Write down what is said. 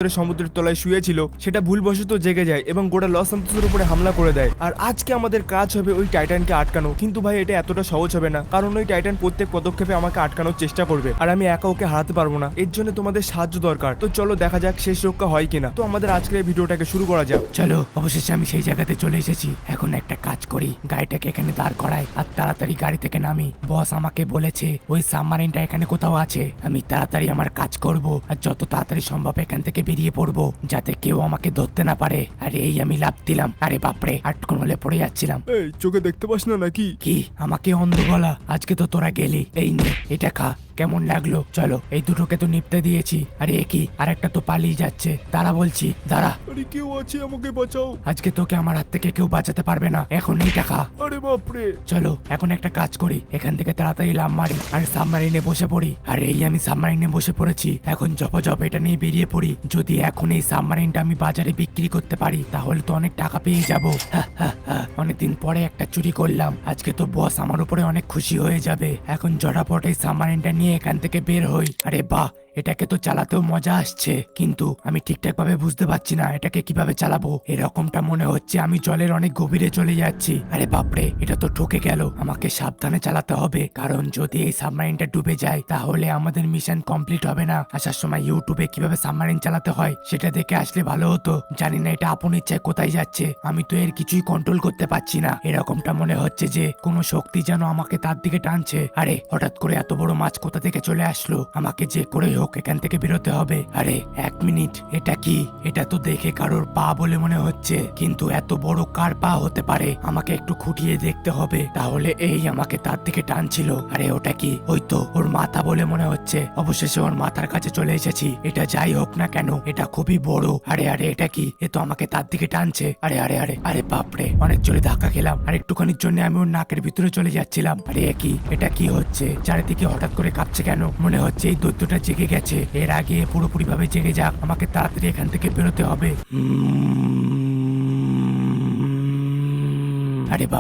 সমুদ্রের তলায় শুয়েছিল সেটা ভুলবশত জেগে যায় এবং গোটা লস সান্তোসের উপরে হামলা করে দেয়। আর আজকে আমাদের কাজ হবে ওই টাইটানকে আটকানো, কিন্তু ভাই এটা এতটা সহজ হবে না, কারণ ওই টাইটান প্রত্যেক পদক্ষেপে আমাকে আটকানোর চেষ্টা করবে আর আমি একা ওকে হারাতে পারবো না। এর জন্য তোমাদের সাহায্য দরকার। তো চলো দেখা যাক শেষ রক্ষা হয় কিনা। তো আমাদের আজকের এই ভিডিওটাকে শুরু করা যাক। চলো, অবশেষে আমি সেই জায়গাতে চলে এসেছি। এখন একটা কাজ করি, গাড়িটাকে এখানে দাঁড় করাই আর তাড়াতাড়ি গাড়ি থেকে নামি। বস আমাকে বলেছে ওই সাবমারিনটা এখানে কোথাও আছে। আমি তাড়াতাড়ি আমার কাজ করব আর যত তাড়াতাড়ি সম্ভব এখান থেকে বেরিয়ে পড়বো, যাতে কেউ আমাকে ধরতে না পারে। আর এই আমি লাফ দিলাম। আরে বাপরে, আটকন হলে পড়ে যাচ্ছিলাম। এই চোখে দেখতে পাস না নাকি? কি আমাকে অন্ধ বলা? আজকে তো তোরা গেলি। এই নে, এটা খা। কেমন লাগলো? চলো, এই দুটোকে তো নিপতে দিয়েছি। আরে কি, আর একটা তো পালিয়ে যাচ্ছে। দাঁড়া বলছি, দাঁড়া। আরে কেউ আছে, আমাকে বাঁচাও। আজকে তোকে আমার হাত থেকে কেউ বাঁচাতে পারবে না। এখন এই টাকা। আরে বাপরে। চলো এখন একটা কাজ করি, এখান থেকে তাড়াতাড়ি লাফ মারি আর সাবমারিনে বসে পড়ি। আর এই আমি সাবমারিনে বসে পড়েছি। এখন জপ এটা নিয়ে বেরিয়ে পড়ি। যদি এখন এই সাবমারিনটা আমি বাজারে বিক্রি করতে পারি তাহলে তো অনেক টাকা পেয়ে যাবো। অনেকদিন পরে একটা চুরি করলাম, আজকে তো বস আমার উপরে অনেক খুশি হয়ে যাবে। এখন জটাপট এই সাবমারিনটা নিয়ে এখান থেকে বের হই। আরে বাহ, এটাকে তো চালাতেও মজা আসছে, কিন্তু আমি ঠিকঠাক ভাবে বুঝতে পারছি না এটাকে কিভাবে চালাবো। এরকমটা মনে হচ্ছে আমি জলের অনেক গভীরে চলে যাচ্ছি। আরে বাপরে, এটা তো ঠকে গেল। আমাকে সাবধানে চালাতে হবে, কারণ যদি এই সাবমারিনটা ডুবে যায় তাহলে আমাদের মিশন কমপ্লিট হবে না। আসার সময় ইউটিউবে কিভাবে সাবমারিন চালাতে হয় সেটা দেখে আসলে ভালো হতো। জানি না এটা আপন ইচ্ছায় কোথায় যাচ্ছে, আমি তো এর কিছুই কন্ট্রোল করতে পারছি না। এরকমটা মনে হচ্ছে যে কোনো শক্তি যেন আমাকে তার দিকে টানছে। আরে হঠাৎ করে এত বড় মাছ কোথা থেকে চলে আসলো? আমাকে যে করে হোক এখান থেকে বেরোতে হবে। আরে এক মিনিট, এটা কি? এটা তো দেখে কারোর পা বলে মনে হচ্ছে, কিন্তু এত বড় কার পা হতে পারে? আমাকে একটু খুঁটিয়ে দেখতে হবে। তাহলে এই আমাকে তার দিকে টানছিল। আরে ওটা কি? ওই তো ওর মাথা বলে মনে হচ্ছে। অবশেষে ওর মাথার কাছে চলে এসেছি। এটা যাই হোক না কেন, এটা খুবই বড়। আরে আরে, এটা কি? এ তো আমাকে তার দিকে টানছে। আরে আরে আরে আরে বাপরে, অনেক জোরে ধাক্কা খেলাম আর একটুখানির জন্য আমি ওর নাকের ভিতরে চলে যাচ্ছিলাম। আরে কি, এটা কি হচ্ছে? চারিদিকে হঠাৎ করে কাঁপছে কেন? মনে হচ্ছে এই দৈত্যটা জেগে গেছে। এর আগে পুরোপুরি ভাবে জেগে যাক, আমাকে তাড়াতাড়ি এখান থেকে বেরোতে হবে। আরে বাপ